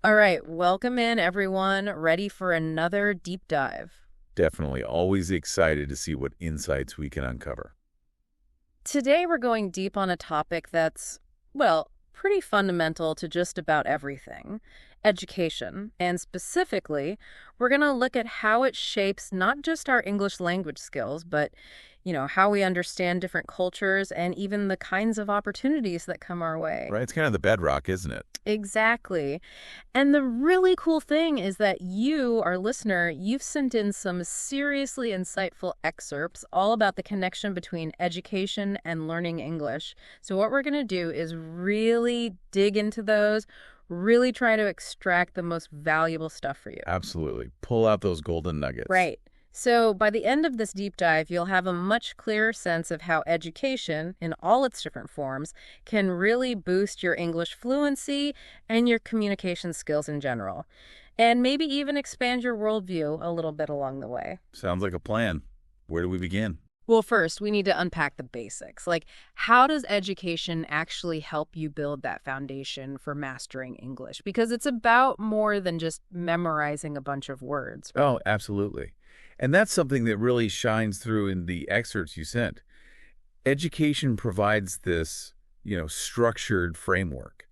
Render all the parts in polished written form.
All right, welcome in everyone. Ready for another deep dive. Definitely. Always excited to see what insights we can uncover. Today we're going deep on a topic that's, well, pretty fundamental to just about everything, education. And specifically, we're going to look at how it shapes not just our English language skills, but, how we understand different cultures and even the kinds of opportunities that come our way. Right? It's kind of the bedrock, isn't it? Exactly. And the really cool thing is that you, our listener, you've sent in some seriously insightful excerpts all about the connection between education and learning English. So what we're going to do is really dig into those, really try to extract the most valuable stuff for you. Absolutely. Pull out those golden nuggets. Right. So by the end of this deep dive, you'll have a much clearer sense of how education, in all its different forms, can really boost your English fluency and your communication skills in general, and maybe even expand your worldview a little bit along the way. Sounds like a plan. Where do we begin? Well, first, we need to unpack the basics. Like, how does education actually help you build that foundation for mastering English? Because it's about more than just memorizing a bunch of words. Oh, absolutely. And that's something that really shines through in the excerpts you sent. Education provides this, structured framework,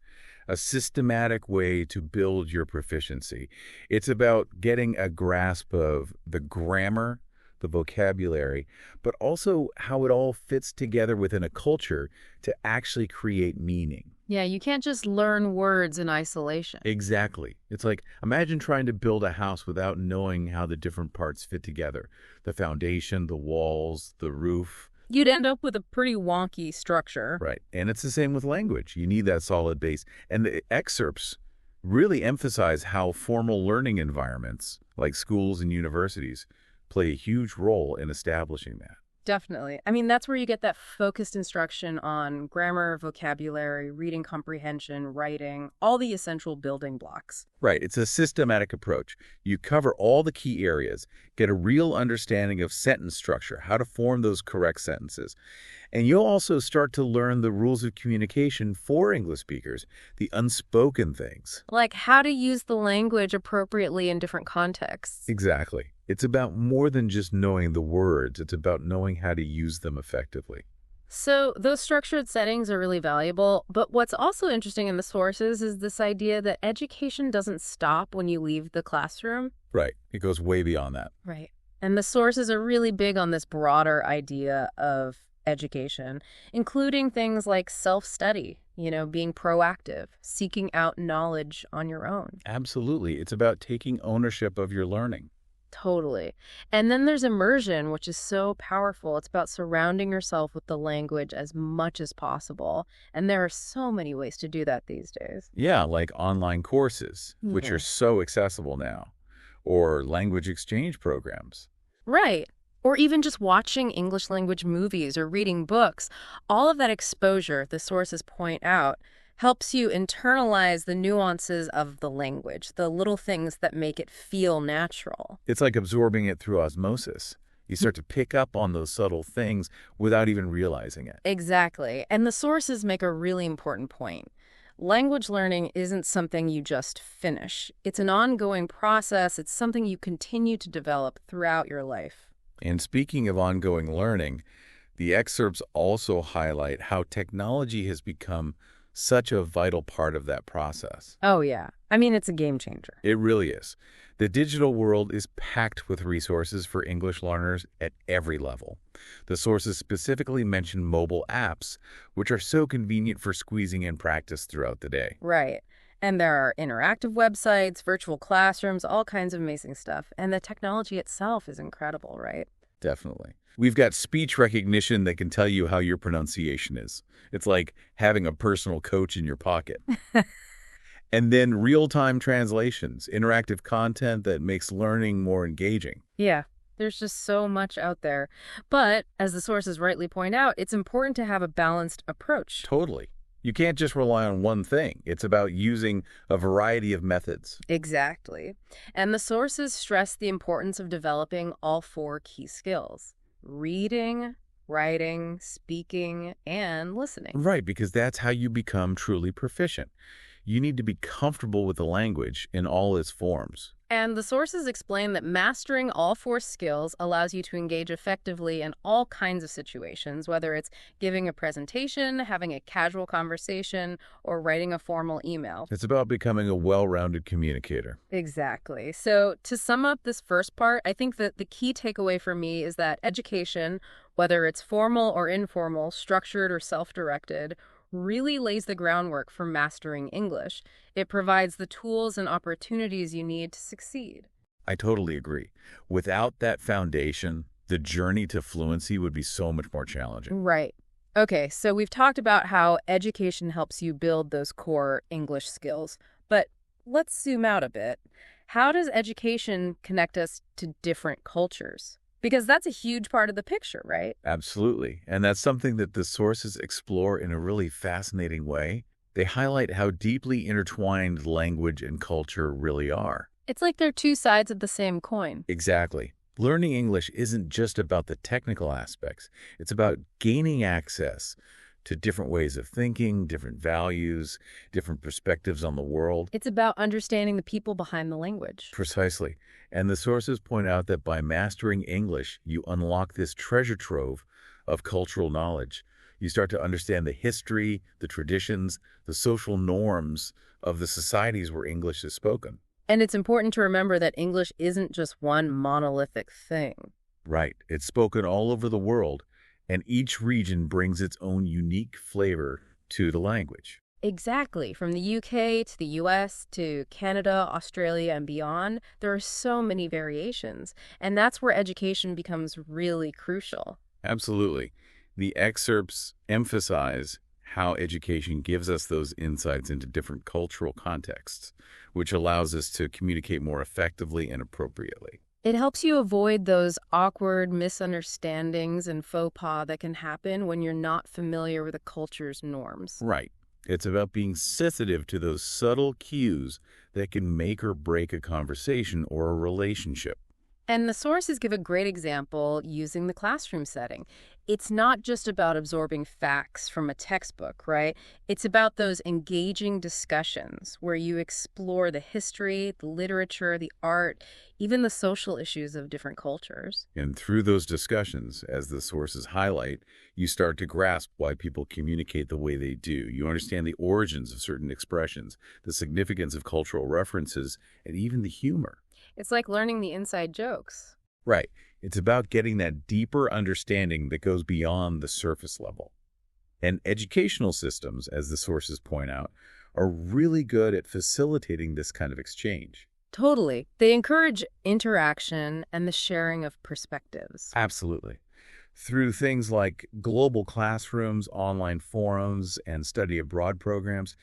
a systematic way to build your proficiency. It's about getting a grasp of the grammar, the vocabulary, but also how it all fits together within a culture to actually create meaning. Yeah, you can't just learn words in isolation. Exactly. It's like, imagine trying to build a house without knowing how the different parts fit together. The foundation, the walls, the roof. You'd end up with a pretty wonky structure. Right. And it's the same with language. You need that solid base. And the excerpts really emphasize how formal learning environments, like schools and universities, play a huge role in establishing that. Definitely. I mean, that's where you get that focused instruction on grammar, vocabulary, reading comprehension, writing, all the essential building blocks. Right. It's a systematic approach. You cover all the key areas, get a real understanding of sentence structure, how to form those correct sentences. And you'll also start to learn the rules of communication for English speakers, the unspoken things. Like how to use the language appropriately in different contexts. Exactly. It's about more than just knowing the words. It's about knowing how to use them effectively. So those structured settings are really valuable, but what's also interesting in the sources is this idea that education doesn't stop when you leave the classroom. Right. It goes way beyond that. Right. And the sources are really big on this broader idea of education, including things like self-study, being proactive, seeking out knowledge on your own. Absolutely. It's about taking ownership of your learning. Totally. And then there's immersion, which is so powerful. It's about surrounding yourself with the language as much as possible. And there are so many ways to do that these days. Yeah, like online courses, which are so accessible now, or language exchange programs. Right. Or even just watching English language movies or reading books. All of that exposure, the sources point out, helps you internalize the nuances of the language, the little things that make it feel natural. It's like absorbing it through osmosis. You start to pick up on those subtle things without even realizing it. Exactly. And the sources make a really important point. Language learning isn't something you just finish. It's an ongoing process. It's something you continue to develop throughout your life. And speaking of ongoing learning, the excerpts also highlight how technology has become such a vital part of that process. Oh, yeah. I mean, it's a game changer. It really is. The digital world is packed with resources for English learners at every level. The sources specifically mention mobile apps, which are so convenient for squeezing in practice throughout the day. Right. And there are interactive websites, virtual classrooms, all kinds of amazing stuff. And the technology itself is incredible, right? Definitely. We've got speech recognition that can tell you how your pronunciation is. It's like having a personal coach in your pocket. And then real-time translations, interactive content that makes learning more engaging. Yeah, there's just so much out there. But, as the sources rightly point out, it's important to have a balanced approach. Totally. You can't just rely on one thing. It's about using a variety of methods. Exactly. And the sources stress the importance of developing all four key skills: reading, writing, speaking, and listening. Right, because that's how you become truly proficient. You need to be comfortable with the language in all its forms. And the sources explain that mastering all four skills allows you to engage effectively in all kinds of situations, whether it's giving a presentation, having a casual conversation, or writing a formal email. It's about becoming a well-rounded communicator. Exactly. So to sum up this first part, I think that the key takeaway for me is that education, whether it's formal or informal, structured or self-directed, really lays the groundwork for mastering English. It provides the tools and opportunities you need to succeed. I totally agree. Without that foundation, the journey to fluency would be so much more challenging. Right. Okay, so we've talked about how education helps you build those core English skills, but let's zoom out a bit. How does education connect us to different cultures? Because that's a huge part of the picture, right? Absolutely. And that's something that the sources explore in a really fascinating way. They highlight how deeply intertwined language and culture really are. It's like they're two sides of the same coin. Exactly. Learning English isn't just about the technical aspects. It's about gaining access to different ways of thinking, different values, different perspectives on the world. It's about understanding the people behind the language. Precisely. And the sources point out that by mastering English, you unlock this treasure trove of cultural knowledge. You start to understand the history, the traditions, the social norms of the societies where English is spoken. And it's important to remember that English isn't just one monolithic thing. Right. It's spoken all over the world, and each region brings its own unique flavor to the language. Exactly. From the UK to the US to Canada, Australia, and beyond, there are so many variations. And that's where education becomes really crucial. Absolutely. The excerpts emphasize how education gives us those insights into different cultural contexts, which allows us to communicate more effectively and appropriately. It helps you avoid those awkward misunderstandings and faux pas that can happen when you're not familiar with a culture's norms. Right. It's about being sensitive to those subtle cues that can make or break a conversation or a relationship. And the sources give a great example using the classroom setting. It's not just about absorbing facts from a textbook, right? It's about those engaging discussions where you explore the history, the literature, the art, even the social issues of different cultures. And through those discussions, as the sources highlight, you start to grasp why people communicate the way they do. You understand the origins of certain expressions, the significance of cultural references, and even the humor. It's like learning the inside jokes. Right. It's about getting that deeper understanding that goes beyond the surface level. And educational systems, as the sources point out, are really good at facilitating this kind of exchange. Totally. They encourage interaction and the sharing of perspectives. Absolutely. Through things like global classrooms, online forums, and study abroad programs,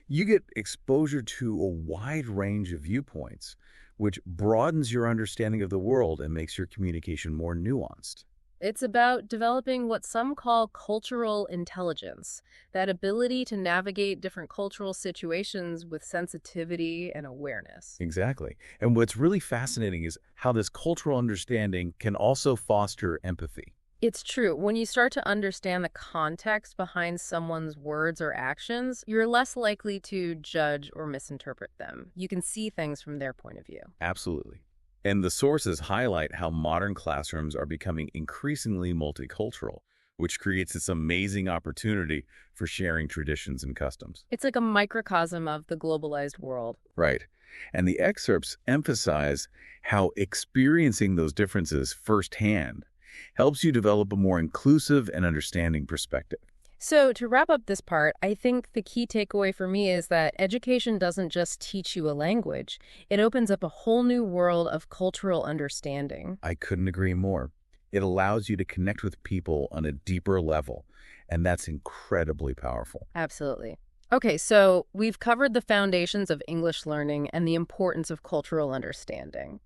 you get exposure to a wide range of viewpoints, which broadens your understanding of the world and makes your communication more nuanced. It's about developing what some call cultural intelligence, that ability to navigate different cultural situations with sensitivity and awareness. Exactly. And what's really fascinating is how this cultural understanding can also foster empathy. It's true. When you start to understand the context behind someone's words or actions, you're less likely to judge or misinterpret them. You can see things from their point of view. Absolutely. And the sources highlight how modern classrooms are becoming increasingly multicultural, which creates this amazing opportunity for sharing traditions and customs. It's like a microcosm of the globalized world. Right. And the excerpts emphasize how experiencing those differences firsthand helps you develop a more inclusive and understanding perspective. So to wrap up this part, I think the key takeaway for me is that education doesn't just teach you a language. It opens up a whole new world of cultural understanding. I couldn't agree more. It allows you to connect with people on a deeper level, and that's incredibly powerful. Absolutely. Okay, so we've covered the foundations of English learning and the importance of cultural understanding.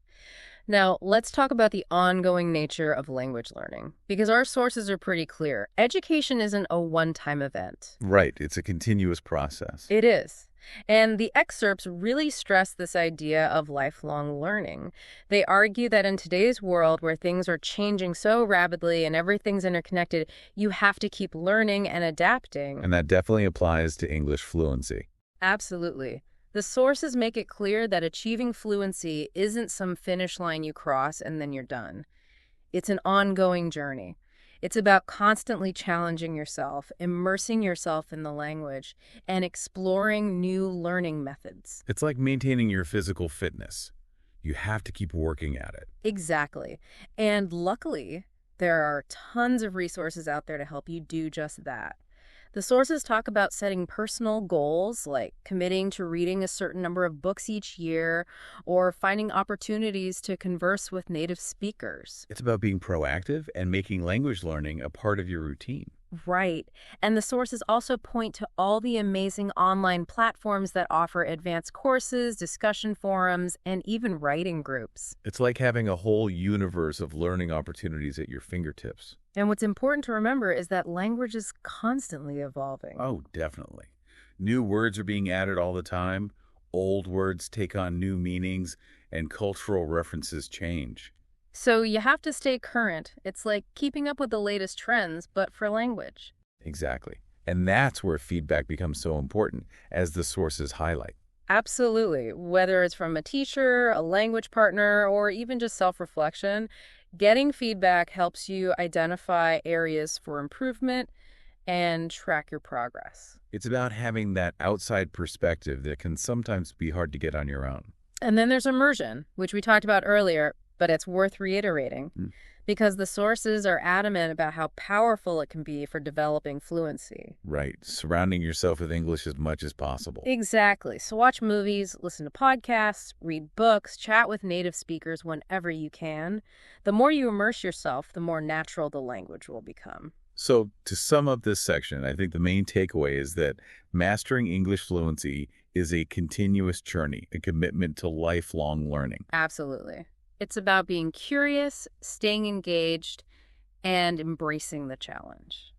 Now, let's talk about the ongoing nature of language learning, because our sources are pretty clear. Education isn't a one-time event. Right. It's a continuous process. It is. And the excerpts really stress this idea of lifelong learning. They argue that in today's world where things are changing so rapidly and everything's interconnected, you have to keep learning and adapting. And that definitely applies to English fluency. Absolutely. The sources make it clear that achieving fluency isn't some finish line you cross and then you're done. It's an ongoing journey. It's about constantly challenging yourself, immersing yourself in the language, and exploring new learning methods. It's like maintaining your physical fitness. You have to keep working at it. Exactly. And luckily, there are tons of resources out there to help you do just that. The sources talk about setting personal goals, like committing to reading a certain number of books each year, or finding opportunities to converse with native speakers. It's about being proactive and making language learning a part of your routine. Right. And the sources also point to all the amazing online platforms that offer advanced courses, discussion forums, and even writing groups. It's like having a whole universe of learning opportunities at your fingertips. And what's important to remember is that language is constantly evolving. Oh, definitely. New words are being added all the time. Old words take on new meanings, and cultural references change. So you have to stay current. It's like keeping up with the latest trends, but for language. Exactly. And that's where feedback becomes so important, as the sources highlight. Absolutely. Whether it's from a teacher, a language partner, or even just self-reflection, getting feedback helps you identify areas for improvement and track your progress. It's about having that outside perspective that can sometimes be hard to get on your own. And then there's immersion, which we talked about earlier, but it's worth reiterating because the sources are adamant about how powerful it can be for developing fluency. Right. Surrounding yourself with English as much as possible. Exactly. So watch movies, listen to podcasts, read books, chat with native speakers whenever you can. The more you immerse yourself, the more natural the language will become. So to sum up this section, I think the main takeaway is that mastering English fluency is a continuous journey, a commitment to lifelong learning. Absolutely. It's about being curious, staying engaged, and embracing the challenge.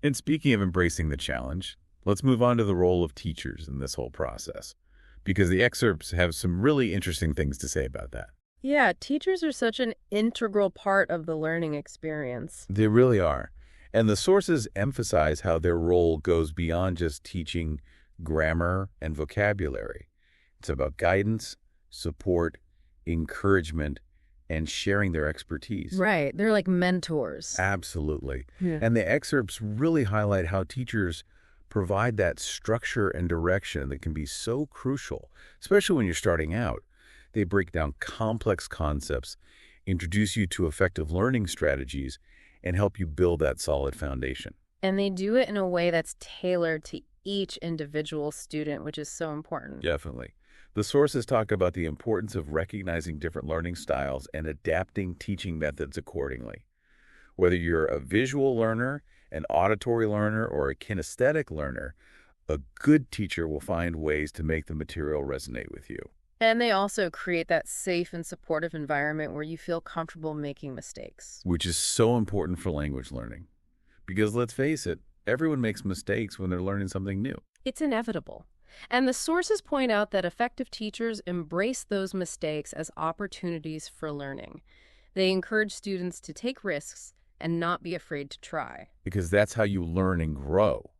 And speaking of embracing the challenge, let's move on to the role of teachers in this whole process, because the excerpts have some really interesting things to say about that. Yeah, teachers are such an integral part of the learning experience. They really are. And the sources emphasize how their role goes beyond just teaching grammar and vocabulary. It's about guidance, support, encouragement, and sharing their expertise. Right. They're like mentors. Absolutely. Yeah. And the excerpts really highlight how teachers provide that structure and direction that can be so crucial, especially when you're starting out. They break down complex concepts, introduce you to effective learning strategies, and help you build that solid foundation. And they do it in a way that's tailored to each individual student, which is so important. Definitely. The sources talk about the importance of recognizing different learning styles and adapting teaching methods accordingly. Whether you're a visual learner, an auditory learner, or a kinesthetic learner, a good teacher will find ways to make the material resonate with you. And they also create that safe and supportive environment where you feel comfortable making mistakes. Which is so important for language learning. Because let's face it, everyone makes mistakes when they're learning something new. It's inevitable. And the sources point out that effective teachers embrace those mistakes as opportunities for learning. They encourage students to take risks and not be afraid to try. Because that's how you learn and grow.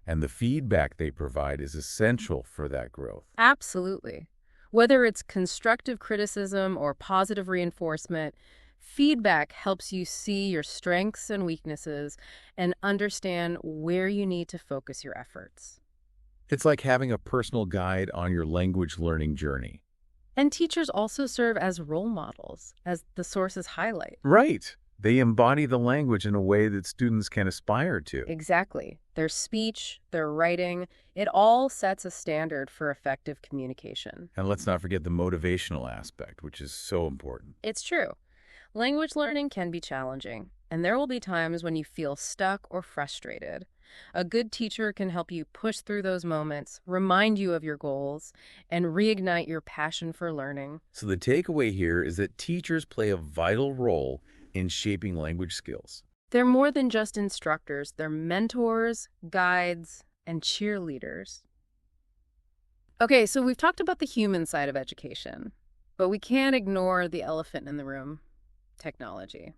And the feedback they provide is essential for that growth. Absolutely. Whether it's constructive criticism or positive reinforcement, feedback helps you see your strengths and weaknesses and understand where you need to focus your efforts. It's like having a personal guide on your language learning journey. And teachers also serve as role models, as the sources highlight. Right. They embody the language in a way that students can aspire to. Exactly. Their speech, their writing, it all sets a standard for effective communication. And let's not forget the motivational aspect, which is so important. It's true. Language learning can be challenging, and there will be times when you feel stuck or frustrated. A good teacher can help you push through those moments, remind you of your goals, and reignite your passion for learning. So the takeaway here is that teachers play a vital role in shaping language skills. They're more than just instructors. They're mentors, guides, and cheerleaders. Okay, so we've talked about the human side of education, but we can't ignore the elephant in the room, technology.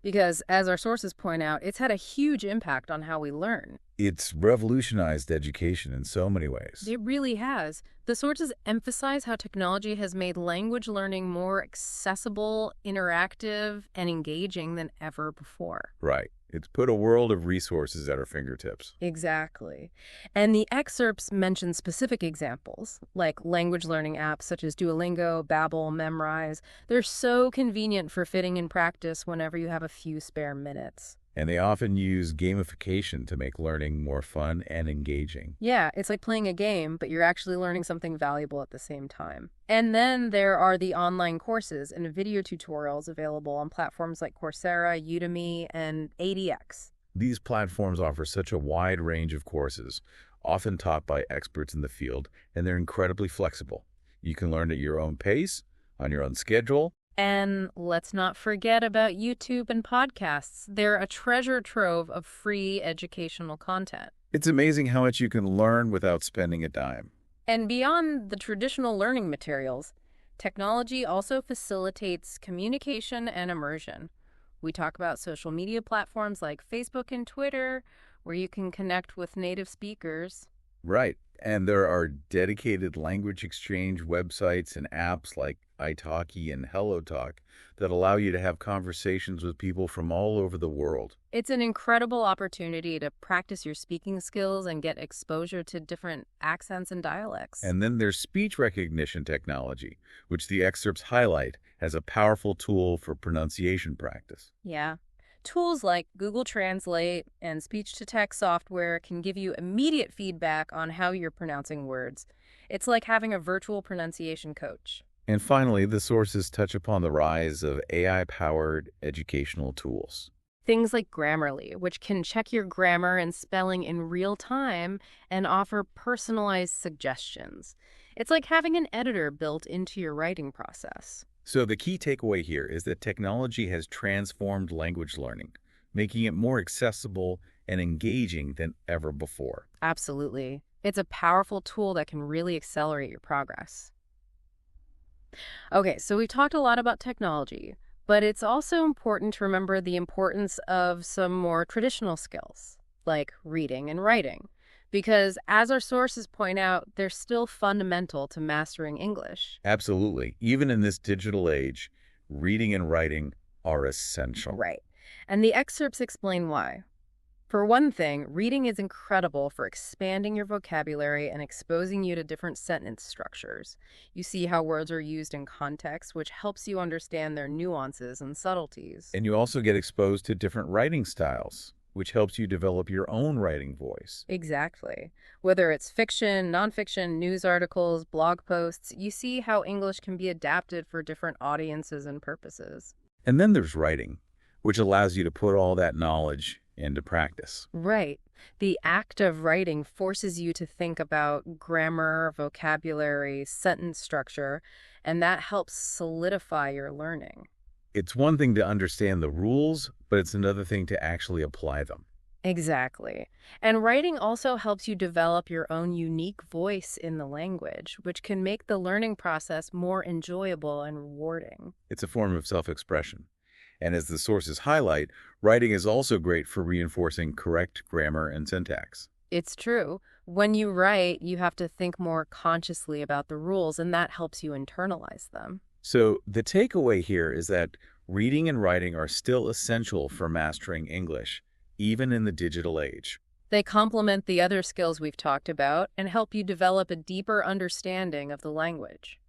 Because, as our sources point out, it's had a huge impact on how we learn. It's revolutionized education in so many ways. It really has. The sources emphasize how technology has made language learning more accessible, interactive, and engaging than ever before. Right. It's put a world of resources at our fingertips. Exactly. And the excerpts mention specific examples, like language learning apps such as Duolingo, Babbel, Memrise. They're so convenient for fitting in practice whenever you have a few spare minutes. And they often use gamification to make learning more fun and engaging. Yeah, it's like playing a game, but you're actually learning something valuable at the same time. And then there are the online courses and video tutorials available on platforms like Coursera, Udemy, and ADX. These platforms offer such a wide range of courses, often taught by experts in the field, and they're incredibly flexible. You can learn at your own pace, on your own schedule. And let's not forget about YouTube and podcasts. They're a treasure trove of free educational content. It's amazing how much you can learn without spending a dime. And beyond the traditional learning materials, technology also facilitates communication and immersion. We talk about social media platforms like Facebook and Twitter, where you can connect with native speakers. Right. And there are dedicated language exchange websites and apps like italki and HelloTalk that allow you to have conversations with people from all over the world. It's an incredible opportunity to practice your speaking skills and get exposure to different accents and dialects. And then there's speech recognition technology, which the excerpts highlight as a powerful tool for pronunciation practice. Yeah. Tools like Google Translate and speech-to-text software can give you immediate feedback on how you're pronouncing words. It's like having a virtual pronunciation coach. And finally, the sources touch upon the rise of AI-powered educational tools. Things like Grammarly, which can check your grammar and spelling in real time and offer personalized suggestions. It's like having an editor built into your writing process. So the key takeaway here is that technology has transformed language learning, making it more accessible and engaging than ever before. Absolutely. It's a powerful tool that can really accelerate your progress. Okay, so we've talked a lot about technology, but it's also important to remember the importance of some more traditional skills, like reading and writing. Because as our sources point out, they're still fundamental to mastering English. Absolutely. Even in this digital age, reading and writing are essential. Right. And the excerpts explain why. For one thing, reading is incredible for expanding your vocabulary and exposing you to different sentence structures. You see how words are used in context, which helps you understand their nuances and subtleties. And you also get exposed to different writing styles, which helps you develop your own writing voice. Exactly. Whether it's fiction, nonfiction, news articles, blog posts, you see how English can be adapted for different audiences and purposes. And then there's writing, which allows you to put all that knowledge into practice. Right. The act of writing forces you to think about grammar, vocabulary, sentence structure, and that helps solidify your learning. It's one thing to understand the rules, but it's another thing to actually apply them. Exactly. And writing also helps you develop your own unique voice in the language, which can make the learning process more enjoyable and rewarding. It's a form of self-expression. And as the sources highlight, writing is also great for reinforcing correct grammar and syntax. It's true. When you write, you have to think more consciously about the rules, and that helps you internalize them. So the takeaway here is that reading and writing are still essential for mastering English, even in the digital age. They complement the other skills we've talked about and help you develop a deeper understanding of the language.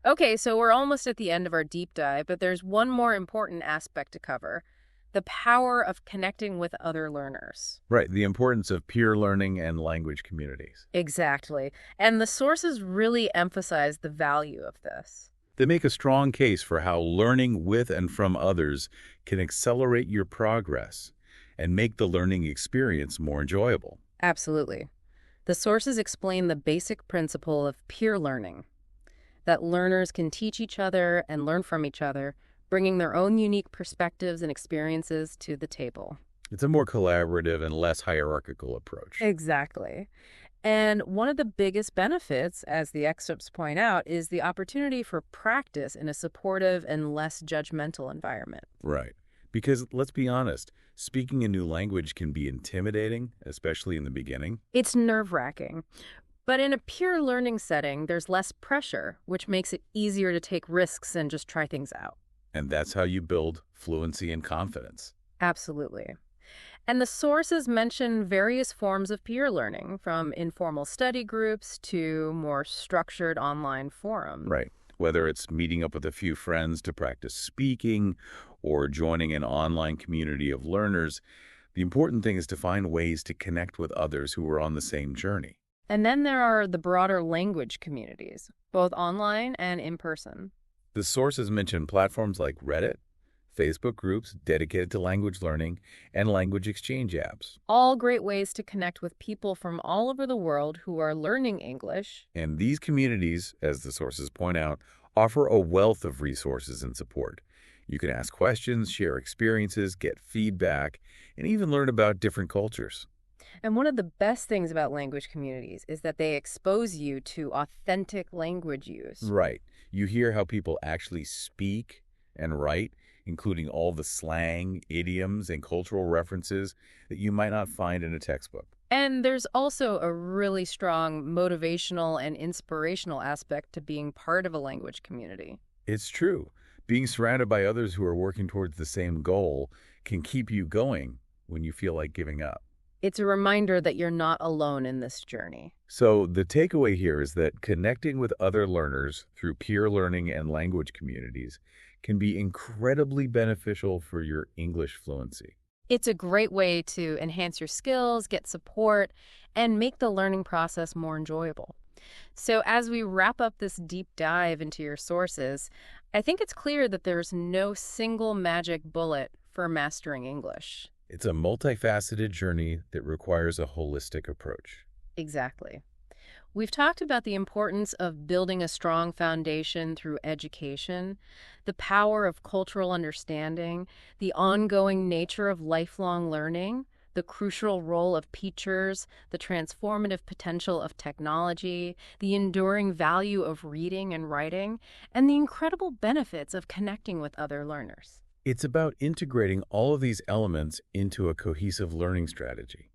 Okay, so we're almost at the end of our deep dive, but there's one more important aspect to cover: the power of connecting with other learners. Right, the importance of peer learning and language communities. Exactly. And the sources really emphasize the value of this. They make a strong case for how learning with and from others can accelerate your progress and make the learning experience more enjoyable. Absolutely. The sources explain the basic principle of peer learning, that learners can teach each other and learn from each other, bringing their own unique perspectives and experiences to the table. It's a more collaborative and less hierarchical approach. Exactly. And one of the biggest benefits, as the excerpts point out, is the opportunity for practice in a supportive and less judgmental environment. Right. Because let's be honest, speaking a new language can be intimidating, especially in the beginning. It's nerve-wracking. But in a pure learning setting, there's less pressure, which makes it easier to take risks and just try things out. And that's how you build fluency and confidence. Absolutely. And the sources mention various forms of peer learning, from informal study groups to more structured online forums. Right. Whether it's meeting up with a few friends to practice speaking or joining an online community of learners, the important thing is to find ways to connect with others who are on the same journey. And then there are the broader language communities, both online and in person. The sources mention platforms like Reddit, Facebook groups dedicated to language learning, and language exchange apps. All great ways to connect with people from all over the world who are learning English. And these communities, as the sources point out, offer a wealth of resources and support. You can ask questions, share experiences, get feedback, and even learn about different cultures. And one of the best things about language communities is that they expose you to authentic language use. Right. You hear how people actually speak and write, including all the slang, idioms, and cultural references that you might not find in a textbook. And there's also a really strong motivational and inspirational aspect to being part of a language community. It's true. Being surrounded by others who are working towards the same goal can keep you going when you feel like giving up. It's a reminder that you're not alone in this journey. So the takeaway here is that connecting with other learners through peer learning and language communities can be incredibly beneficial for your English fluency. It's a great way to enhance your skills, get support, and make the learning process more enjoyable. So as we wrap up this deep dive into your sources, I think it's clear that there's no single magic bullet for mastering English. It's a multifaceted journey that requires a holistic approach. Exactly. We've talked about the importance of building a strong foundation through education, the power of cultural understanding, the ongoing nature of lifelong learning, the crucial role of teachers, the transformative potential of technology, the enduring value of reading and writing, and the incredible benefits of connecting with other learners. It's about integrating all of these elements into a cohesive learning strategy.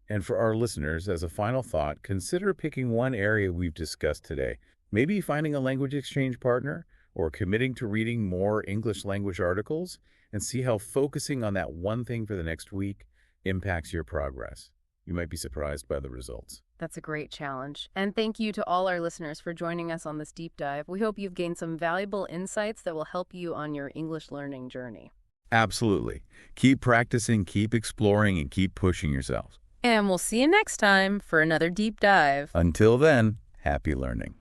And for our listeners, as a final thought, consider picking one area we've discussed today. Maybe finding a language exchange partner or committing to reading more English language articles, and see how focusing on that one thing for the next week impacts your progress. You might be surprised by the results. That's a great challenge. And thank you to all our listeners for joining us on this deep dive. We hope you've gained some valuable insights that will help you on your English learning journey. Absolutely. Keep practicing, keep exploring, and keep pushing yourself. And we'll see you next time for another deep dive. Until then, happy learning.